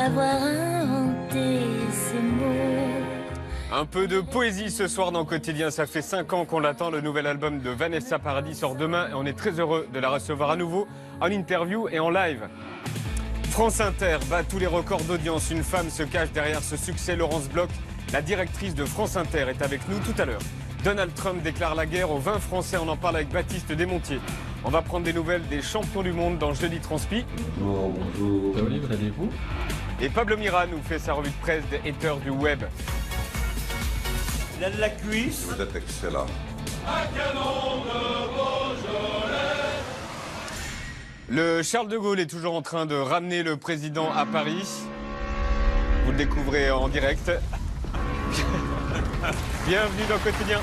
avoir inventé ces mots. Un peu de poésie ce soir dans Quotidien, ça fait 5 ans qu'on l'attend. Le nouvel album de Vanessa Paradis sort demain et on est très heureux de la recevoir à nouveau en interview et en live. France Inter bat tous les records d'audience. Une femme se cache derrière ce succès. Laurence Bloch, la directrice de France Inter, est avec nous tout à l'heure. Donald Trump déclare la guerre aux vins français. On en parle avec Baptiste Desmontiers. On va prendre des nouvelles des champions du monde dans Jeudi Transpi. Bonjour, bonjour. Salut, allez-vous? Et Pablo Mira nous fait sa revue de presse des haters du web. Il a de la cuisse. Vous êtes excellent. Le Charles de Gaulle est toujours en train de ramener le président à Paris. Vous le découvrez en direct. Bienvenue dans Quotidien.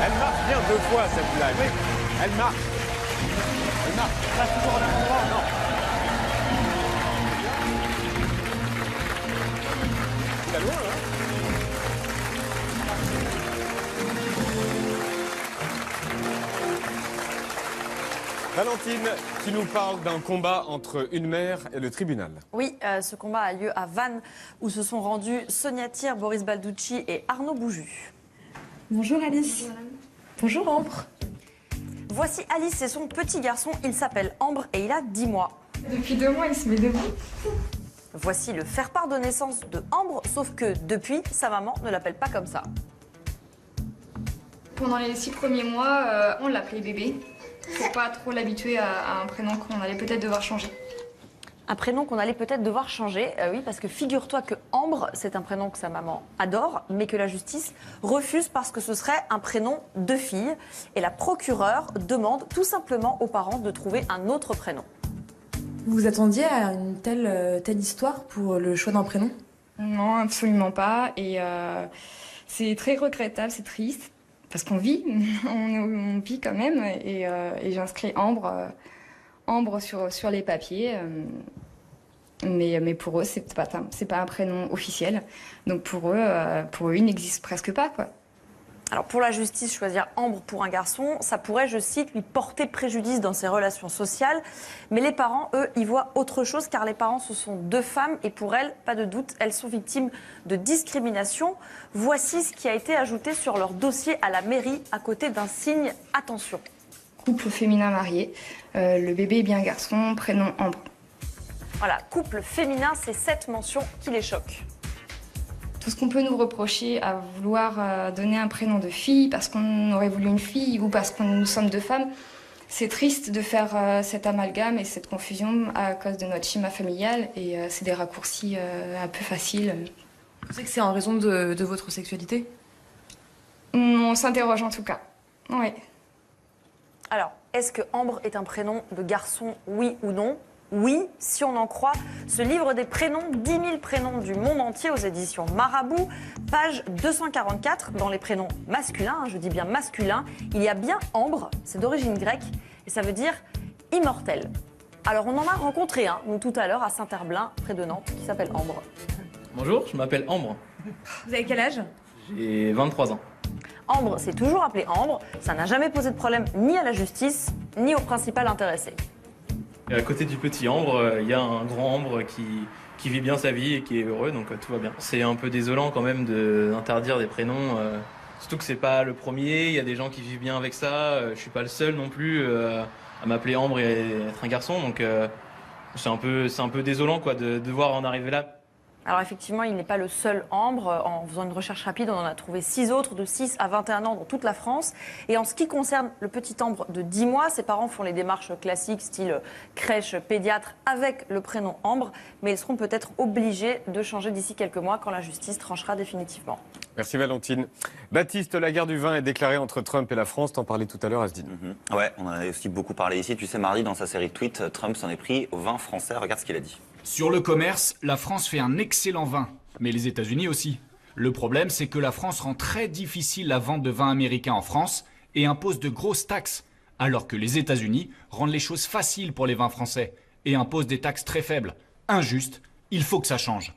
Elle marche bien 2 fois cette blague. Oui. Elle marche. Elle marche. Pas toujours au même endroit, non. Il a loin, hein. Valentine, tu nous parles d'un combat entre une mère et le tribunal. Oui, ce combat a lieu à Vannes, où se sont rendus Sonia Tyr, Boris Balducci et Arnaud Bouju. Bonjour Alice. Bonjour Ambre. Voici Alice et son petit garçon, il s'appelle Ambre et il a 10 mois. Depuis 2 mois, il se met debout. Voici le faire-part de naissance de Ambre, sauf que depuis, sa maman ne l'appelle pas comme ça. Pendant les 6 premiers mois, on l'appelait bébé. Faut pas trop l'habituer à un prénom qu'on allait peut-être devoir changer. Un prénom qu'on allait peut-être devoir changer, oui, parce que figure-toi que Ambre, c'est un prénom que sa maman adore, mais que la justice refuse parce que ce serait un prénom de fille. Et la procureure demande tout simplement aux parents de trouver un autre prénom. Vous vous attendiez à une telle histoire pour le choix d'un prénom? Non, absolument pas. Et c'est très regrettable, c'est triste. Parce qu'on vit, on vit quand même, et j'inscris Ambre sur les papiers. Mais pour eux, c'est pas un prénom officiel. Donc pour eux, il n'existe presque pas, quoi. Alors pour la justice, choisir Ambre pour un garçon, ça pourrait, je cite, lui porter préjudice dans ses relations sociales. Mais les parents, eux, y voient autre chose, car les parents, ce sont 2 femmes, et pour elles, pas de doute, elles sont victimes de discrimination. Voici ce qui a été ajouté sur leur dossier à la mairie, à côté d'un signe « Attention ». Couple féminin marié, le bébé est bien un garçon, prénom Ambre. Voilà, couple féminin, c'est cette mention qui les choque. Tout ce qu'on peut nous reprocher à vouloir donner un prénom de fille parce qu'on aurait voulu une fille ou parce que nous sommes 2 femmes, c'est triste de faire cet amalgame et cette confusion à cause de notre schéma familial, et c'est des raccourcis un peu faciles. Vous savez que c'est en raison de votre sexualité? On s'interroge en tout cas, oui. Alors, est-ce que Ambre est un prénom de garçon, oui ou non? Oui, si on en croit ce livre des prénoms, 10 000 prénoms du monde entier aux éditions Marabout, page 244, dans les prénoms masculins, je dis bien masculins, il y a bien Ambre, c'est d'origine grecque, et ça veut dire immortel. Alors on en a rencontré un, nous tout à l'heure, à Saint-Herblain, près de Nantes, qui s'appelle Ambre. Bonjour, je m'appelle Ambre. Vous avez quel âge? J'ai 23 ans. Ambre, c'est toujours appelé Ambre, ça n'a jamais posé de problème ni à la justice, ni au principal intéressé. Et à côté du petit Ambre, il y a un grand Ambre qui vit bien sa vie et qui est heureux, donc tout va bien. C'est un peu désolant quand même d'interdire des prénoms, surtout que c'est pas le premier, il y a des gens qui vivent bien avec ça, je suis pas le seul non plus à m'appeler Ambre et être un garçon, donc c'est un peu désolant quoi, de devoir en arriver là. Alors effectivement, il n'est pas le seul Ambre. En faisant une recherche rapide, on en a trouvé 6 autres de 6 à 21 ans dans toute la France. Et en ce qui concerne le petit Ambre de 10 mois, ses parents font les démarches classiques, style crèche, pédiatre, avec le prénom Ambre. Mais ils seront peut-être obligés de changer d'ici quelques mois quand la justice tranchera définitivement. Merci Valentine. Baptiste, la guerre du vin est déclarée entre Trump et la France. T'en parlais tout à l'heure, Asdine. Ouais, on en a aussi beaucoup parlé ici. Tu sais, mardi, dans sa série de tweets, Trump s'en est pris au vin français. Regarde ce qu'il a dit. Sur le commerce, la France fait un excellent vin, mais les États-Unis aussi. Le problème, c'est que la France rend très difficile la vente de vin américain en France et impose de grosses taxes, alors que les États-Unis rendent les choses faciles pour les vins français et imposent des taxes très faibles. Injuste, il faut que ça change.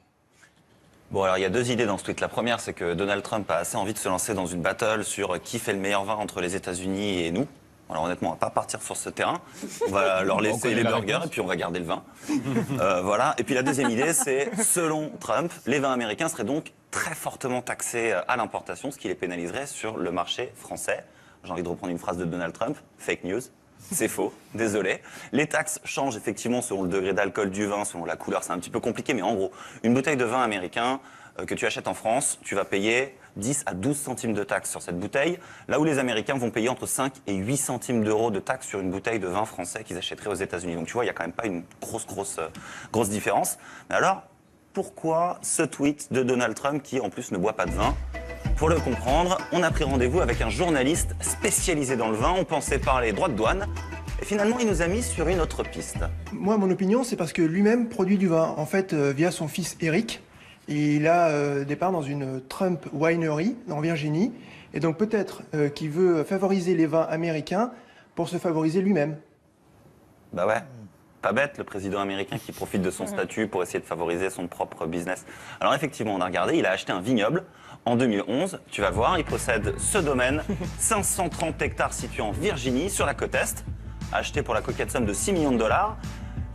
Bon, alors il y a 2 idées dans ce tweet. La première, c'est que Donald Trump a assez envie de se lancer dans une battle sur qui fait le meilleur vin entre les États-Unis et nous. Alors honnêtement, on va pas partir sur ce terrain. On va leur laisser les burgers et puis on va garder le vin. Voilà. Et puis la deuxième idée, c'est selon Trump, les vins américains seraient donc très fortement taxés à l'importation, ce qui les pénaliserait sur le marché français. J'ai envie de reprendre une phrase de Donald Trump, fake news. C'est faux, désolé. Les taxes changent effectivement selon le degré d'alcool du vin, selon la couleur, c'est un petit peu compliqué, mais en gros, une bouteille de vin américain que tu achètes en France, tu vas payer 10 à 12 centimes de taxes sur cette bouteille, là où les Américains vont payer entre 5 et 8 centimes d'euros de taxes sur une bouteille de vin français qu'ils achèteraient aux États-Unis. Donc tu vois, il n'y a quand même pas une grosse différence. Mais alors, pourquoi ce tweet de Donald Trump qui en plus ne boit pas de vin ? Pour le comprendre, on a pris rendez-vous avec un journaliste spécialisé dans le vin. On pensait parler droit de douane. Et finalement, il nous a mis sur une autre piste. Moi, mon opinion, c'est parce que lui-même produit du vin. En fait, via son fils Eric. Et il a départ dans une Trump Winery en Virginie. Et donc peut-être qu'il veut favoriser les vins américains pour se favoriser lui-même. Bah ouais. Pas bête, le président américain qui profite de son statut pour essayer de favoriser son propre business. Alors effectivement, on a regardé, il a acheté un vignoble en 2011. Tu vas voir, il possède ce domaine, 530 hectares situés en Virginie, sur la côte Est, acheté pour la coquette somme de 6 millions de dollars.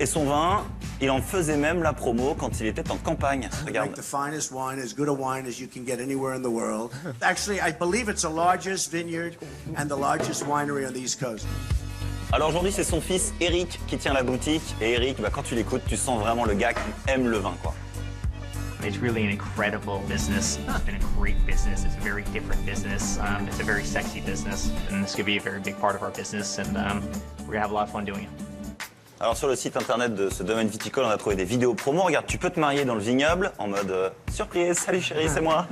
Et son vin, il en faisait même la promo quand il était en campagne. Regarde. The finest wine, as good a wine as you can get anywhere in the world. Actually, I believe it's the largest vineyard and the largest winery on the East Coast. Alors aujourd'hui, c'est son fils Eric qui tient la boutique. Et Eric, quand tu l'écoutes, tu sens vraiment le gars qui aime le vin, quoi. It's really an incredible business. It's been a great business. It's a very different business. It's a very sexy business, and this could be a very big part of our business. And we're gonna have a lot of fun doing it. Alors sur le site internet de ce domaine viticole, on a trouvé des vidéos promo. Regarde, tu peux te marier dans le vignoble en mode surprise, salut chérie, c'est moi.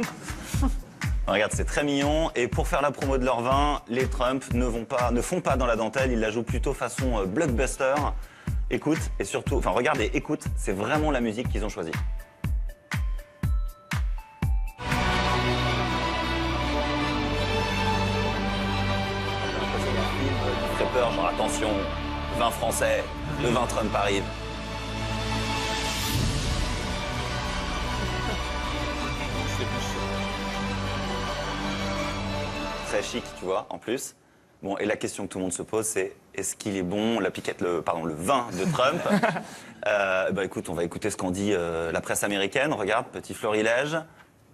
Regarde, c'est très mignon. Et pour faire la promo de leur vin, les Trump ne font pas dans la dentelle, ils la jouent plutôt façon blockbuster. Écoute, et surtout, enfin regarde et écoute, c'est vraiment la musique qu'ils ont choisie. Très peur, genre attention, vin français, le vin Trump arrive. Très chic, tu vois, en plus. Bon, et la question que tout le monde se pose, c'est est-ce qu'il est bon, le vin de Trump Bah écoute, on va écouter ce qu'en dit la presse américaine. Regarde, petit florilège.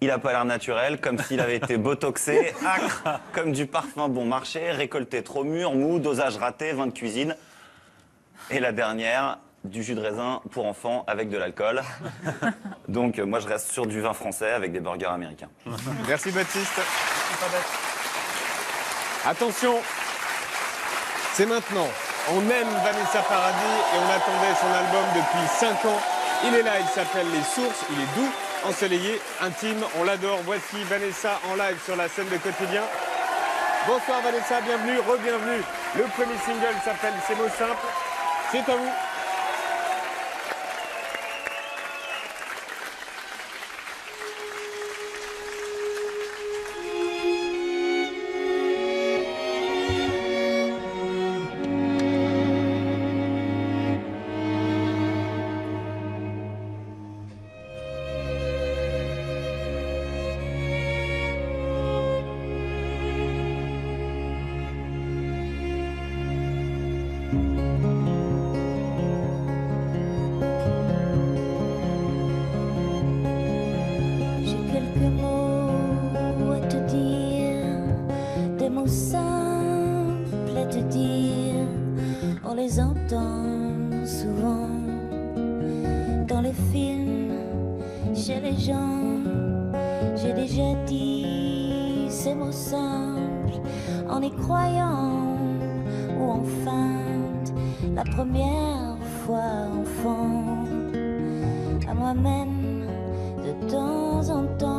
Il n'a pas l'air naturel, comme s'il avait été botoxé, acre, comme du parfum bon marché, récolté trop mûr, mou, dosage raté, vin de cuisine. Et la dernière, du jus de raisin pour enfants avec de l'alcool. Donc moi je reste sur du vin français avec des burgers américains. Merci Baptiste. Attention, c'est maintenant. On aime Vanessa Paradis et on attendait son album depuis 5 ans. Il est là, il s'appelle Les Sources, il est doux, ensoleillé, intime, on l'adore. Voici Vanessa en live sur la scène de Quotidien. Bonsoir Vanessa, bienvenue, re-bienvenue. Le premier single s'appelle Ces mots simples. C'est à vous. Première fois enfant, à moi-même de temps en temps.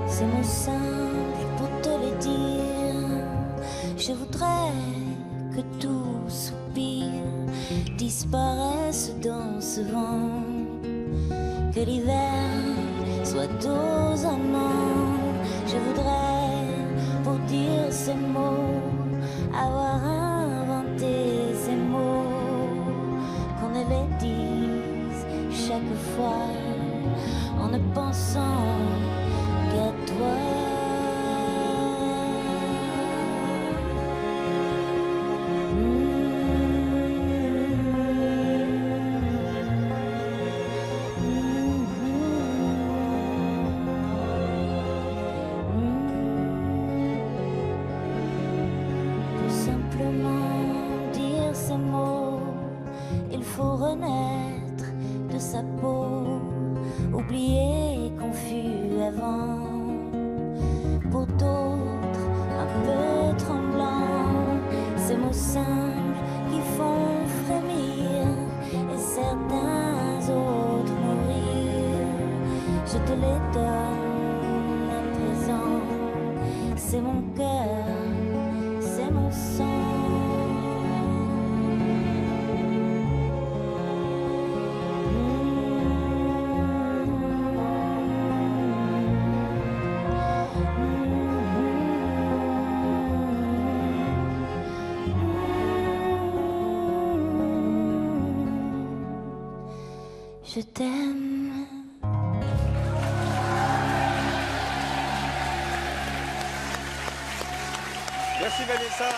Ces mots simples pour te les dire, je voudrais que tout soupir disparaisse dans ce vent, que l'hiver soit aux amants. Je voudrais pour dire ces mots, avoir inventé ces mots, qu'on ne les dise chaque fois en ne pensant qu'à toi. Renaître de sa peau, oublier qu'on fut avant. Pour d'autres, un peu tremblants, ces mots simples qui font frémir et certains autres mourir. Je te les donne à présent, c'est mon cœur, c'est mon sang. Je t'aime. Merci Vanessa.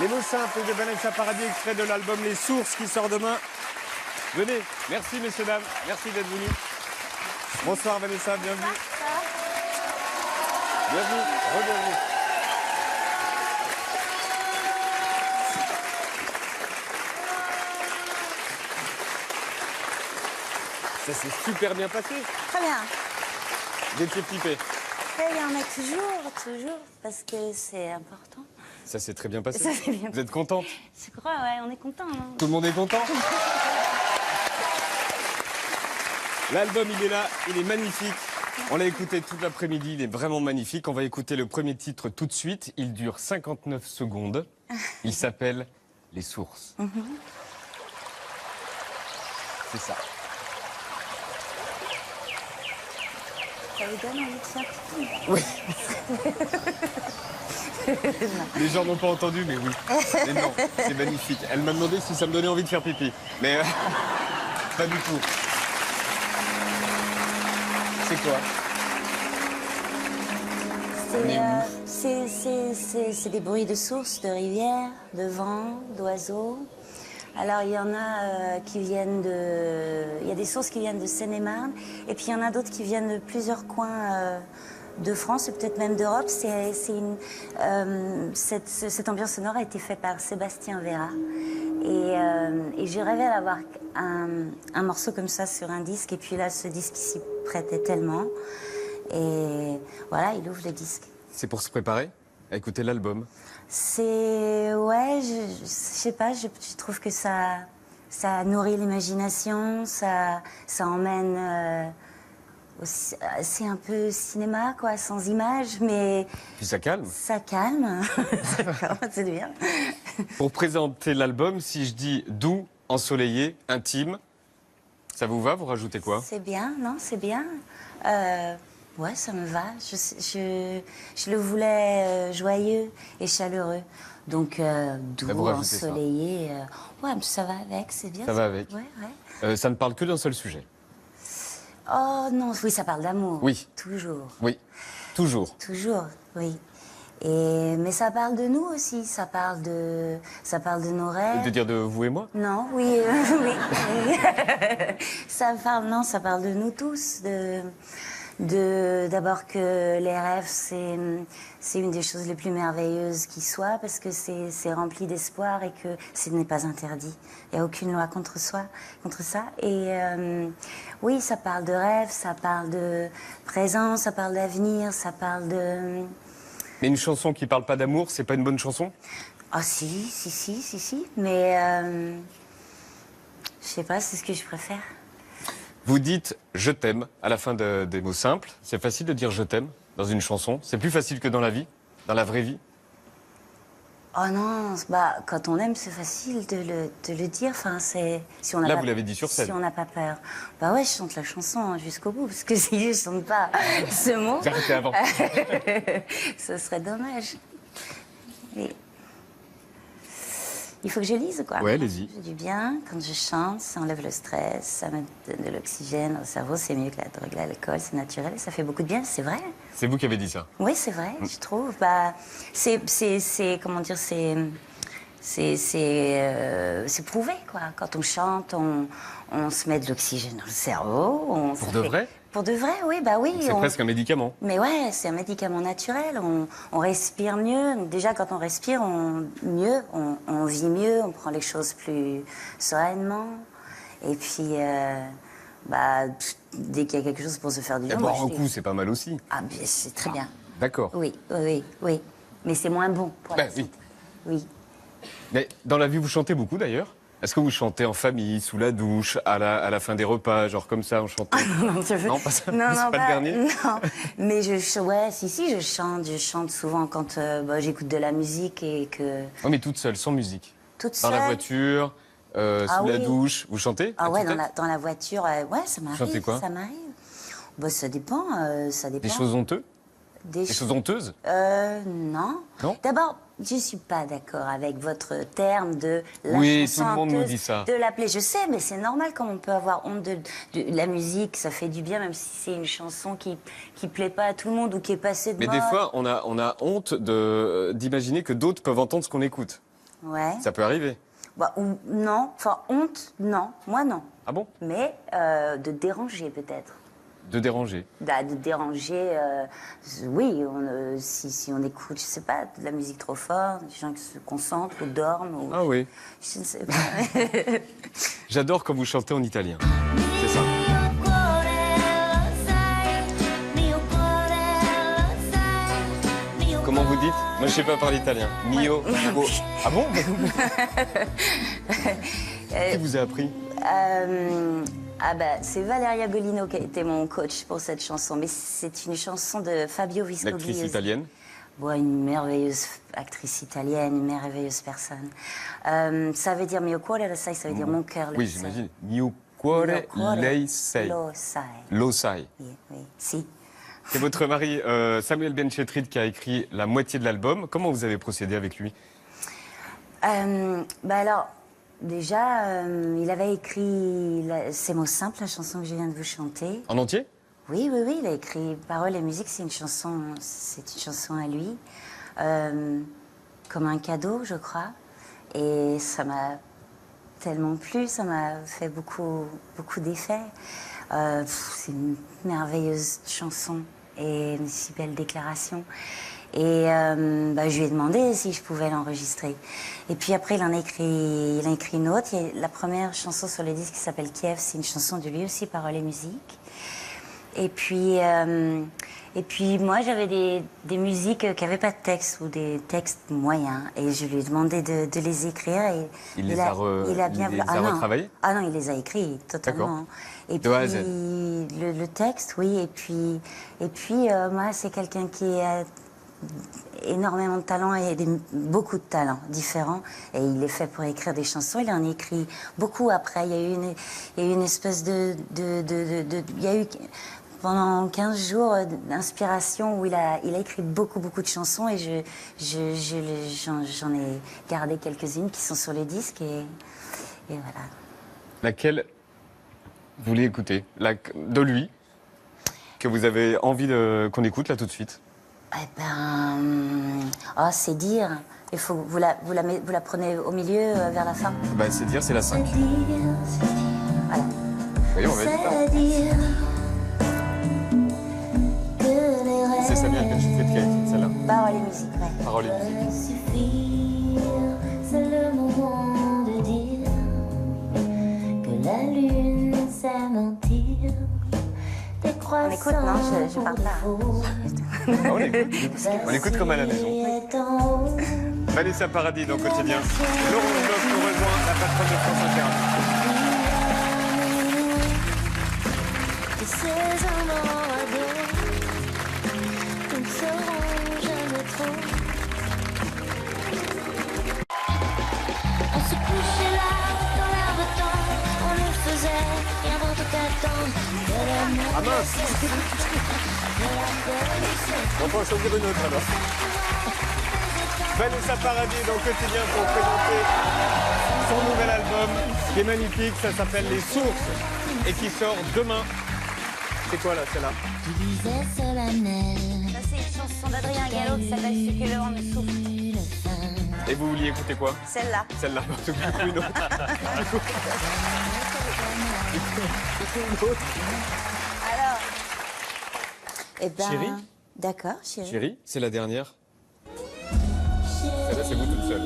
Les mots simples de Vanessa Paradis, extrait de l'album Les Sources qui sort demain. Venez. Merci messieurs, dames. Merci d'être venus. Bonsoir Vanessa, bienvenue. Bienvenue, re-bienvenue. Ça s'est super bien passé. Très bien. Vous étiez flippé. Il y en a toujours, parce que c'est important. Ça s'est très bien passé. Ça s'est bien Vous êtes contente? Je crois, ouais, on est content. Hein. Tout le monde est content? L'album, il est là, il est magnifique. On l'a écouté toute l'après-midi, il est vraiment magnifique. On va écouter le premier titre tout de suite. Il dure 59 secondes. Il s'appelle Les Sources. C'est ça. Ça vous donne envie de faire pipi? Oui. Les gens n'ont pas entendu, mais oui. Mais non, c'est magnifique. Elle m'a demandé si ça me donnait envie de faire pipi. Mais pas du tout. C'est quoi? C'est des bruits de sources, de rivières, de vent, d'oiseaux. Alors il y en a qui viennent de... Il y a des sources qui viennent de Seine-et-Marne, et puis il y en a d'autres qui viennent de plusieurs coins de France, et peut-être même d'Europe. Cette ambiance sonore a été faite par Sébastien Vera. Et j'ai rêvé d'avoir un morceau comme ça sur un disque, et puis là, ce disque s'y prêtait tellement. Et voilà, il ouvre le disque. C'est pour se préparer à écouter l'album? Ouais, je sais pas, je trouve que ça nourrit l'imagination, ça emmène aussi, c'est un peu cinéma, quoi, sans images, mais... Puis ça calme. Ça calme, c'est bien. Pour présenter l'album, si je dis doux, ensoleillé, intime, ça vous va? Vous rajoutez quoi? C'est bien, non, c'est bien. Ouais, ça me va. Je le voulais joyeux et chaleureux. Donc, doux, ensoleillé. Ouais, mais ça va avec, c'est bien. Ça va avec. Ouais, ouais. Ça ne parle que d'un seul sujet. Oh non, oui, ça parle d'amour. Oui. Toujours. Oui, toujours. Toujours, oui. Mais ça parle de nous aussi, ça parle de nos rêves. De dire de vous et moi? Non, oui, oui. Ça parle de nous tous, d'abord que les rêves, c'est une des choses les plus merveilleuses qui soit, parce que c'est rempli d'espoir et que ce n'est pas interdit. Il n'y a aucune loi contre ça. Et oui, ça parle de rêve, ça parle de présent, ça parle d'avenir, ça parle de... Mais une chanson qui parle pas d'amour, c'est pas une bonne chanson? Ah si. Mais je sais pas, c'est ce que je préfère. Vous dites « je t'aime » à la fin des mots simples. C'est facile de dire « je t'aime » dans une chanson. C'est plus facile que dans la vie, dans la vraie vie. Oh non, bah, quand on aime, c'est facile de le dire. Enfin, si on a Là, pas- vous l'avez dit sur scène. Si on n'a pas peur. Bah ouais, je chante la chanson hein, jusqu'au bout, parce que si je chante pas ce mot, J'ai arrêté avant. ce serait dommage. Et il faut que je lise, quoi. Ouais, allez-y. J'ai du bien. Quand je chante, ça enlève le stress, ça met de l'oxygène au cerveau. C'est mieux que la drogue, l'alcool, c'est naturel et ça fait beaucoup de bien, c'est vrai. C'est vous qui avez dit ça. Oui, c'est vrai, je trouve. Bah, comment dire, c'est prouvé, quoi. Quand on chante, on se met de l'oxygène dans le cerveau. Pour de vrai? Pour de vrai, oui, bah oui. C'est presque un médicament. Mais ouais, c'est un médicament naturel. On respire mieux. Donc déjà, quand on respire, on vit mieux, on prend les choses plus sereinement. Et puis, dès qu'il y a quelque chose pour se faire du Et bien, boire moi, un je coup, dis- c'est pas mal aussi. Ah, bien, c'est très bien. D'accord. Oui. Mais c'est moins bon pour la Ben oui. Oui. Mais dans la vie, vous chantez beaucoup d'ailleurs. Est-ce que vous chantez en famille, sous la douche, à la fin des repas, genre comme ça, on chante Non, pas ça. Non, c'est non, pas le dernier. Non, mais je chante souvent quand j'écoute de la musique et que Oh, mais toute seule, sans musique. toute Dans seule. la voiture, sous Ah la oui. douche, vous chantez Ah à ouais, tue-tête dans la voiture, ouais, ça m'arrive. Chantez quoi Ça m'arrive. Bah, ça dépend, ça dépend. Des choses honteuses Des Des ch- choses honteuses Non. Non D'abord, je suis pas d'accord avec votre terme de la Oui, chanson tout le monde nous honteuse, dit ça. de l'appeler. Je sais, mais c'est normal comme on peut avoir honte de la musique, ça fait du bien, même si c'est une chanson qui plaît pas à tout le monde ou qui est passée de Mais mode. des fois, on a honte d'imaginer que d'autres peuvent entendre ce qu'on écoute. Ouais. Ça peut arriver. Bah, ou non, enfin honte, non, moi non. Ah bon? Mais de déranger peut-être. De déranger. De déranger, oui, si on écoute, je sais pas, de la musique trop fort, des gens qui se concentrent ou dorment. Ou, Ah oui. je ne sais pas. J'adore quand vous chantez en italien. C'est ça. Comment vous dites? Moi, je sais pas parler italien. Mio. Oh. Ah bon? Qui vous a appris? C'est Valeria Golino qui a été mon coach pour cette chanson. Mais c'est une chanson de Fabio Viscobili. L'actrice italienne? Bon, une merveilleuse actrice italienne, une merveilleuse personne. Ça veut dire mio cuore lo sai, ça veut dire mon cœur le Oui, sait. j'imagine. Mio cuore lei sei. Lo sai. Lo sai. Oui, oui, si. C'est votre mari Samuel Benchetrit qui a écrit la moitié de l'album. Comment vous avez procédé avec lui? Alors, déjà, il avait écrit ces mots simples, la chanson que je viens de vous chanter. En entier? Oui, il a écrit paroles et musique, c'est une chanson à lui, comme un cadeau, je crois. Et ça m'a tellement plu, ça m'a fait beaucoup d'effets. C'est une merveilleuse chanson et une si belle déclaration. Et je lui ai demandé si je pouvais l'enregistrer. Et puis après, il a écrit une autre. Il y a la première chanson sur le disque qui s'appelle Kiev, c'est une chanson de lui aussi, paroles et musique. Et puis moi, j'avais des musiques qui n'avaient pas de texte ou des textes moyens. Et je lui ai demandé de les écrire. Et Il les a retravaillés? Ah non, il les a écrits totalement. Et de puis A à Z. le texte, oui. Et puis moi, c'est quelqu'un qui a énormément de talent et beaucoup de talents différents. Et il est fait pour écrire des chansons. Il en a écrit beaucoup après. Il y a eu une espèce il y a eu pendant 15 jours d'inspiration où il a écrit beaucoup de chansons et j'en ai gardé quelques-unes qui sont sur les disques et voilà. Laquelle vous voulez écouter? De lui, que vous avez envie qu'on écoute là tout de suite? C'est dire. Il faut vous la prenez au milieu vers la fin. C'est dire, c'est la 5. Voilà. Voyons, on va dire. C'est Samuel Benchetrit qui a écrit celle-là. Paroles et musique, ouais. Paroles et musique. C'est le moment de dire que la lune sait mentir. On écoute, non, je parle pas. On écoute comme à la maison. Vanessa Paradis dans Quotidien. Laurent Bloch nous rejoint, la patronne de France Inter. Ces amants adorés, nous ne serons jamais trop. Ah mince. On peut en choisir une autre alors. Vanessa Paradis dans le quotidien pour présenter son nouvel album qui est magnifique, ça s'appelle Les Sources et qui sort demain. C'est quoi là, celle-là? Tu disais solennel. Ça, c'est une chanson d'Adrien Gallo qui s'appelle Ce que le vent me souffle. Et vous vouliez écouter quoi? Celle-là. Celle-là, du coup, une autre. Alors. Eh ben. Chérie? D'accord, chérie. Chérie, c'est la dernière. Celle-là, c'est vous toute seule.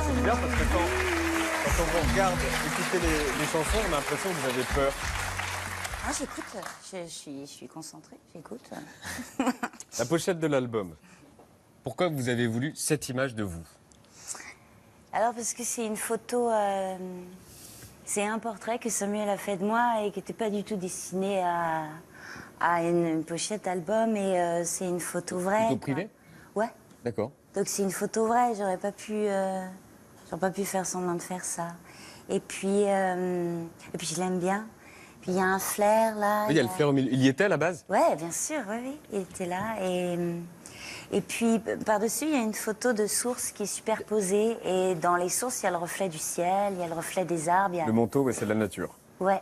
C'est bien parce que quand on vous regarde écouter les chansons, on a l'impression que vous avez peur. Ah, j'écoute, je suis concentrée, j'écoute. La pochette de l'album. Pourquoi vous avez voulu cette image de vous? Alors, parce que c'est une photo, c'est un portrait que Samuel a fait de moi et qui n'était pas du tout destiné à une pochette album. Et c'est une photo vraie. Plutôt privée? Ouais. D'accord. Donc c'est une photo vraie, j'aurais pas pu faire semblant de faire ça. Et puis je l'aime bien. Puis il y a un flair là. Oui, il y a le flair au milieu. Il y était à la base? Ouais, bien sûr, oui, il était là. Et puis par-dessus, il y a une photo de source qui est superposée. Et dans les sources, il y a le reflet du ciel, il y a le reflet des arbres. Le manteau, ouais, c'est de la nature. Ouais,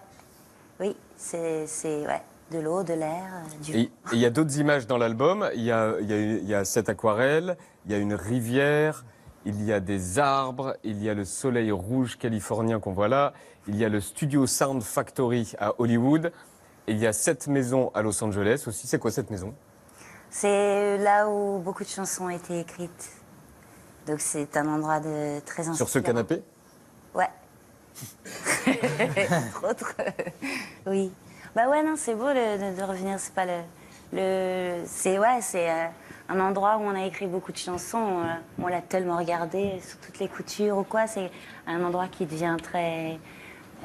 oui, c'est ouais, de l'eau, de l'air, du vent. Et il y a d'autres images dans l'album. Il y a cette aquarelle, il y a une rivière, il y a des arbres, il y a le soleil rouge californien qu'on voit là, il y a le Studio Sound Factory à Hollywood, et il y a cette maison à Los Angeles aussi. C'est quoi cette maison? C'est là où beaucoup de chansons ont été écrites. Donc c'est un endroit très inspirant. Sur ce canapé? Ouais. Entre autres. Oui. Bah ouais, non, c'est beau de revenir. C'est pas c'est un endroit où on a écrit beaucoup de chansons. On l'a tellement regardé sur toutes les coutures ou quoi. C'est un endroit qui devient très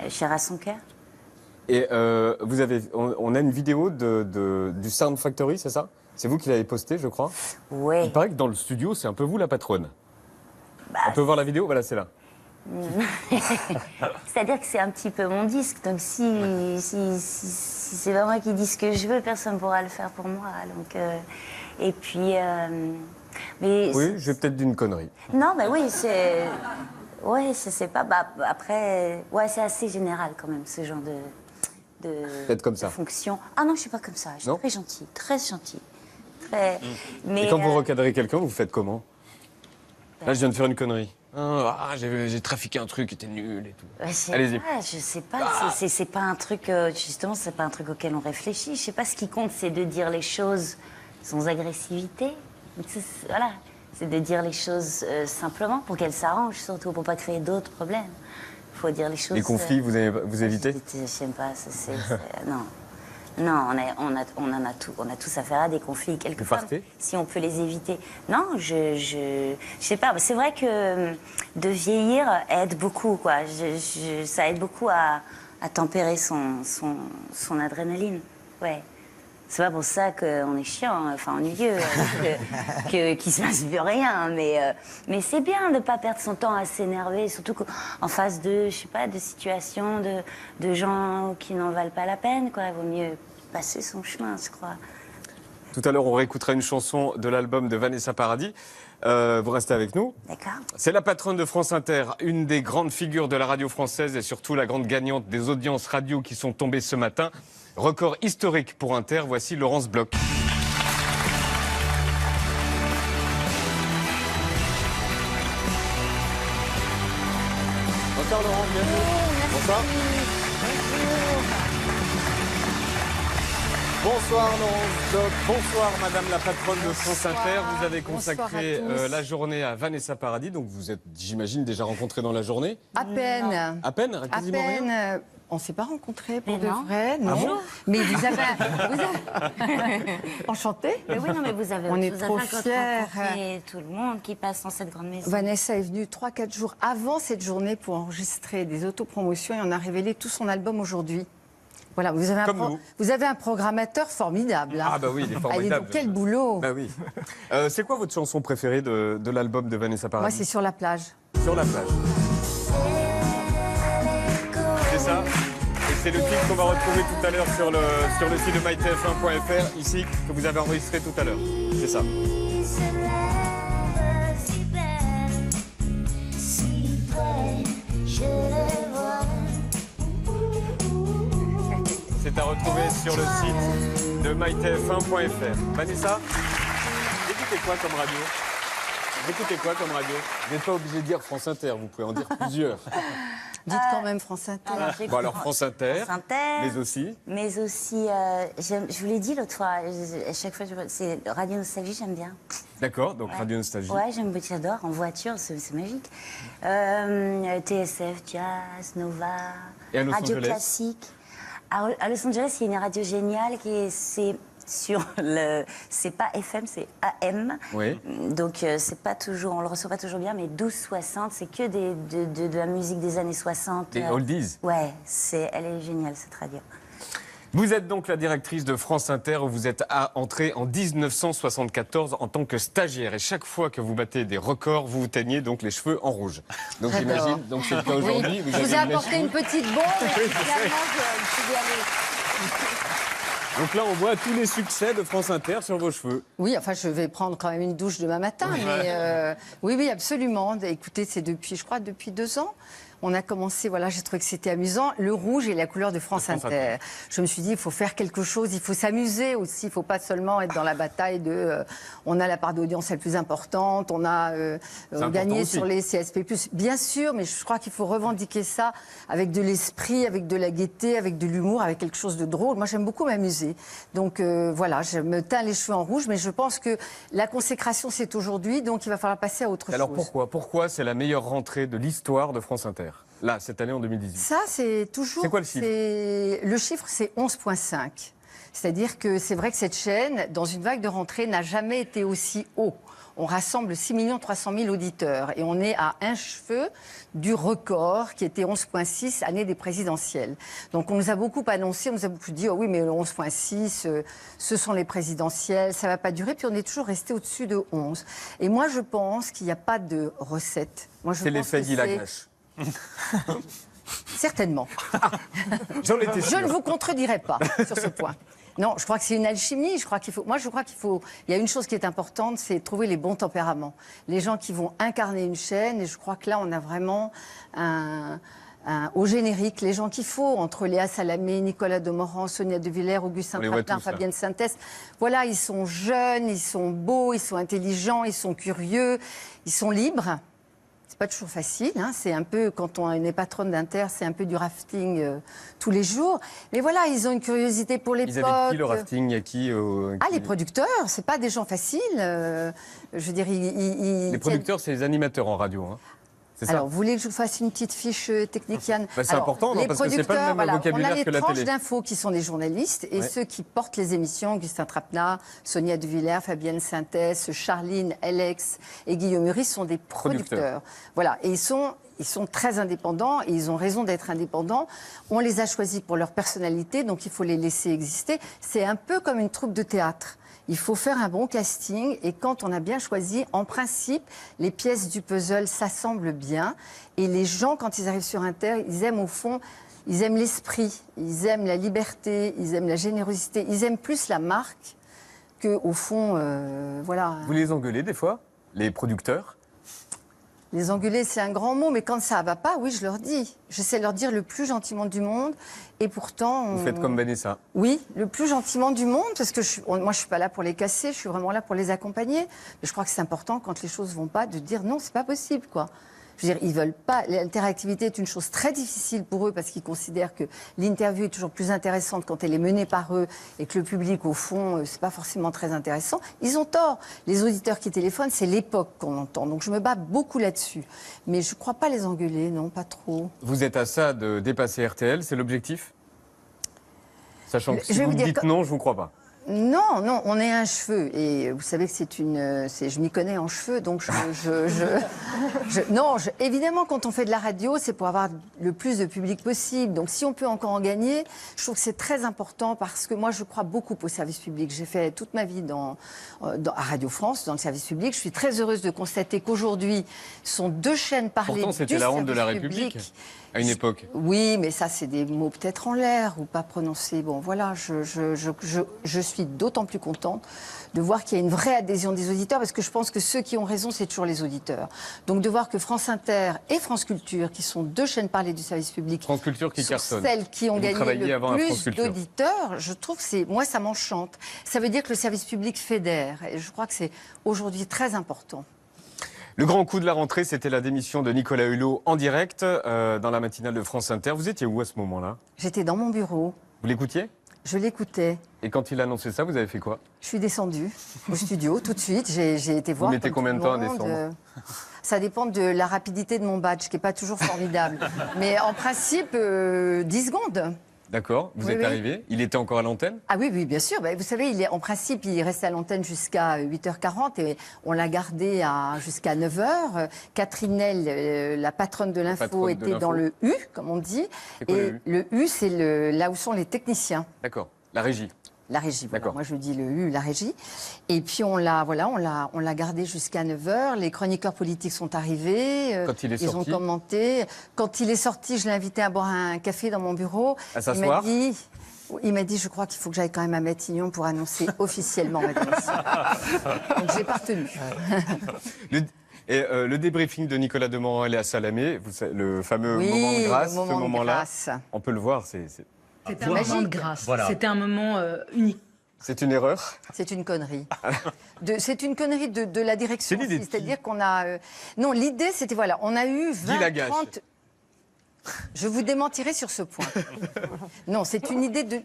cher à son cœur. Et on a une vidéo du Sound Factory, c'est ça? C'est vous qui l'avez postée, je crois? Oui. Il paraît que dans le studio, c'est un peu vous la patronne. Bah, on peut voir la vidéo? Voilà, c'est là. C'est-à-dire que c'est un petit peu mon disque, donc si c'est pas moi qui dis ce que je veux, personne ne pourra le faire pour moi. Donc, et puis, mais oui, j'ai peut-être dit une connerie. non, mais oui, c'est, ouais, je sais pas. Bah, après, ouais, c'est assez général quand même ce genre Peut-être comme ça. de fonction. Ah non, je suis pas comme ça. Je suis très gentille, très gentille, très. Mais Et quand vous recadrez quelqu'un, vous faites comment? Là, je viens de faire une connerie. J'ai trafiqué un truc qui était nul et tout. Allez-y. Je sais pas, c'est pas un truc, justement, c'est pas un truc auquel on réfléchit. Je sais pas, ce qui compte, c'est de dire les choses sans agressivité. Voilà, c'est de dire les choses simplement pour qu'elles s'arrangent, surtout pour pas créer d'autres problèmes. Il faut dire les choses. Les conflits, vous évitez? J'aime pas, non. Non, on a tous affaire à des conflits quelquefois. Vous partez? Si on peut les éviter. Non, je sais pas. C'est vrai que de vieillir aide beaucoup, quoi. Ça aide beaucoup à tempérer son adrénaline. Ouais. C'est pas pour ça qu'on est chiant, enfin ennuyeux, qu'il se passe plus rien. Mais c'est bien de pas perdre son temps à s'énerver, surtout en face de, je sais pas, de situations, de gens qui n'en valent pas la peine, quoi. Il vaut mieux passer son chemin, je crois. Tout à l'heure, on réécoutera une chanson de l'album de Vanessa Paradis. Vous restez avec nous. D'accord. C'est la patronne de France Inter, une des grandes figures de la radio française et surtout la grande gagnante des audiences radio qui sont tombées ce matin. Record historique pour Inter, voici Laurence Bloch. Bonsoir Laurence, bienvenue. Bonsoir. Bonsoir Laurence Bloch, bonsoir Madame la patronne de France Inter. Vous avez consacré la journée à Vanessa Paradis, donc vous êtes, j'imagine, déjà rencontrés dans la journée. À peine. À peine, quasiment à peine. rien. On ne s'est pas rencontrés pour de non. vrai, non. Ah bon? Mais vous avez... Enchantée. Mais oui, non, mais vous avez On autre est chose à trop faire que de fiers. rencontrer tout le monde qui passe dans cette grande maison. Vanessa est venue 3-4 jours avant cette journée pour enregistrer des autopromotions et on a révélé tout son album aujourd'hui. Voilà, vous avez un programmateur formidable. Hein. Ah bah oui, il est Allez, formidable. donc, quel boulot. Bah oui. C'est quoi votre chanson préférée de l'album de Vanessa Paradis? Moi, c'est Sur la plage. Sur la plage. C'est ça. Et c'est le titre qu'on va retrouver tout à l'heure sur le site de mytf1.fr, ici, que vous avez enregistré tout à l'heure. C'est ça. C'est à retrouver sur le site de mytf1.fr. Vanessa, vous écoutez quoi comme radio? Vous écoutez quoi comme radio? Vous n'êtes pas obligé de dire France Inter, vous pouvez en dire plusieurs. Dites quand même France Inter. Bon alors France Inter, mais aussi je vous l'ai dit l'autre fois, à chaque fois, c'est Radio Nostalgie, j'aime bien. D'accord, donc Radio Nostalgie. Ouais, j'adore, en voiture, c'est magique. TSF, Jazz, Nova, Et à Los Radio Angeles Classique. À Los Angeles, il y a une radio géniale c'est sur c'est pas FM, c'est AM. Oui. Donc c'est pas toujours, on le reçoit pas toujours bien, mais 12-60, c'est que de la musique des années 60. Des oldies. Ouais, elle est géniale cette radio. Vous êtes donc la directrice de France Inter, où vous êtes entrée en 1974 en tant que stagiaire. Et chaque fois que vous battez des records, vous teignez donc les cheveux en rouge. Donc j'imagine, donc c'est le cas aujourd'hui. Oui. Je vous ai apporté une petite bombe et finalement je suis allée. Donc là, on voit tous les succès de France Inter sur vos cheveux. Oui, enfin, je vais prendre quand même une douche demain matin. Mais oui, absolument. Écoutez, c'est depuis 2 ans. On a commencé, voilà, j'ai trouvé que c'était amusant. Le rouge est la couleur de France Inter. Je me suis dit, il faut faire quelque chose, il faut s'amuser aussi. Il ne faut pas seulement être dans la bataille de on a la part d'audience la plus importante, on a gagné sur les CSP+. Bien sûr, mais je crois qu'il faut revendiquer ça avec de l'esprit, avec de la gaieté, avec de l'humour, avec quelque chose de drôle. Moi, j'aime beaucoup m'amuser. Donc voilà, je me teins les cheveux en rouge, mais je pense que la consécration, c'est aujourd'hui, donc il va falloir passer à autre chose. Alors pourquoi c'est la meilleure rentrée de l'histoire de France Inter? Là, cette année en 2018. Ça, c'est toujours... C'est quoi le chiffre? Le chiffre, c'est 11,5. C'est-à-dire que c'est vrai que cette chaîne, dans une vague de rentrée, n'a jamais été aussi haut. On rassemble 6 300 000 auditeurs et on est à un cheveu du record qui était 11,6 année des présidentielles. Donc on nous a beaucoup annoncé, on nous a beaucoup dit « Oh oui, mais le 11,6, ce sont les présidentielles, ça ne va pas durer ». Puis on est toujours resté au-dessus de 11. Et moi, je pense qu'il n'y a pas de recette. C'est l'effet Guy Laglache. Certainement. J'en étais sûr. Je ne vous contredirai pas sur ce point. Non, je crois que c'est une alchimie. Je crois qu'il faut. Il y a une chose qui est importante, c'est trouver les bons tempéraments. Les gens qui vont incarner une chaîne. Et je crois que là, on a vraiment au générique les gens qu'il faut, entre Léa Salamé, Nicolas Demorand, Sonia De Villers, Augustin Traplin, Fabienne Sintès. Voilà, ils sont jeunes, ils sont beaux, ils sont intelligents, ils sont curieux, ils sont libres. C'est pas toujours facile, hein. C'est un peu, quand on est patronne d'Inter, c'est un peu du rafting tous les jours. Mais voilà, ils ont une curiosité pour l'époque. Ils avaient qui le rafting? Il y a qui les producteurs, c'est pas des gens faciles. Je veux dire, les producteurs, c'est les animateurs en radio, hein. Alors, vous voulez que je vous fasse une petite fiche technique, Yann? C'est important, non, parce que c'est pas le même vocabulaire que la télé. On a les tranches d'infos qui sont les journalistes et ceux qui portent les émissions, Augustin Trapenat, Sonia De Villers, Fabienne Sintès, Charline, Alex et Guillaume Muris sont des producteurs. Voilà, et ils sont très indépendants et ils ont raison d'être indépendants. On les a choisis pour leur personnalité, donc il faut les laisser exister. C'est un peu comme une troupe de théâtre. Il faut faire un bon casting et quand on a bien choisi, en principe, les pièces du puzzle s'assemblent bien. Et les gens, quand ils arrivent sur Inter, ils aiment au fond, ils aiment l'esprit, ils aiment la liberté, ils aiment la générosité, ils aiment plus la marque qu'au fond, voilà. Vous les engueulez des fois, les producteurs? Les engueuler, c'est un grand mot, mais quand ça ne va pas, oui, je leur dis. J'essaie de leur dire le plus gentiment du monde, et pourtant... Vous faites comme Vanessa? Oui, le plus gentiment du monde, parce que moi, je ne suis pas là pour les casser, je suis vraiment là pour les accompagner. Mais je crois que c'est important, quand les choses ne vont pas, de dire non, c'est pas possible, quoi. Je veux dire, ils veulent pas. L'interactivité est une chose très difficile pour eux parce qu'ils considèrent que l'interview est toujours plus intéressante quand elle est menée par eux et que le public, au fond, c'est pas forcément très intéressant. Ils ont tort. Les auditeurs qui téléphonent, c'est l'époque qu'on entend. Donc je me bats beaucoup là-dessus. Mais je crois pas les engueuler, non, pas trop. Vous êtes à ça de dépasser RTL, c'est l'objectif? Sachant que si vous me dites non, je vous crois pas. Non, non, on est un cheveu. Et vous savez que je m'y connais en cheveux, donc évidemment, quand on fait de la radio, c'est pour avoir le plus de public possible. Donc si on peut encore en gagner, je trouve que c'est très important parce que moi, je crois beaucoup au service public. J'ai fait toute ma vie à Radio France, dans le service public. Je suis très heureuse de constater qu'aujourd'hui, ce sont 2 chaînes parlées du service public. Pourtant, c'était la honte de la République. À une époque. Oui, mais ça, c'est des mots peut-être en l'air ou pas prononcés. Bon, voilà, je suis d'autant plus contente de voir qu'il y a une vraie adhésion des auditeurs, parce que je pense que ceux qui ont raison, c'est toujours les auditeurs. Donc de voir que France Inter et France Culture, qui sont 2 chaînes parlées du service public, France Culture qui cartonne, celles qui ont gagné le plus d'auditeurs, je trouve que moi, ça m'enchante. Ça veut dire que le service public fédère, et je crois que c'est aujourd'hui très important. Le grand coup de la rentrée, c'était la démission de Nicolas Hulot en direct dans la matinale de France Inter. Vous étiez où à ce moment-là? J'étais dans mon bureau. Vous l'écoutiez? Je l'écoutais. Et quand il a annoncé ça, vous avez fait quoi? Je suis descendue au studio tout de suite. J'ai été voir. Vous mettez combien de temps à descendre? Ça dépend de la rapidité de mon badge, qui n'est pas toujours formidable. Mais en principe, 10 secondes. D'accord, vous êtes arrivé. Il était encore à l'antenne? Ah oui, oui, bien sûr. Bah, vous savez, en principe, il restait à l'antenne jusqu'à 8h40 et on l'a gardé jusqu'à 9h. Catherine Nel, la patronne de l'info, était dans le U, comme on dit. Et le U, c'est là où sont les techniciens. D'accord, la régie. La régie, voilà. Moi je dis le U, la régie. Et puis on l'a gardé jusqu'à 9h. Les chroniqueurs politiques sont arrivés. Quand il est ils sorti. ont commenté. Quand il est sorti, je l'ai invité à boire un café dans mon bureau. À s'asseoir. Il m'a dit, je crois qu'il faut que j'aille quand même à Matignon pour annoncer officiellement ma démission. Donc je l'ai pas retenu. Le débriefing de Nicolas Demorand et Léa Salamé, le fameux moment de grâce, le moment ce moment-là, on peut le voir, C'était un moment de grâce. Voilà. C'était un moment unique. C'est une erreur? C'est une connerie. C'est une connerie de la direction. C'est-à-dire qu'on a... non, l'idée, c'était, voilà, on a eu 30... Je vous démentirai sur ce point. Non, c'est une idée de...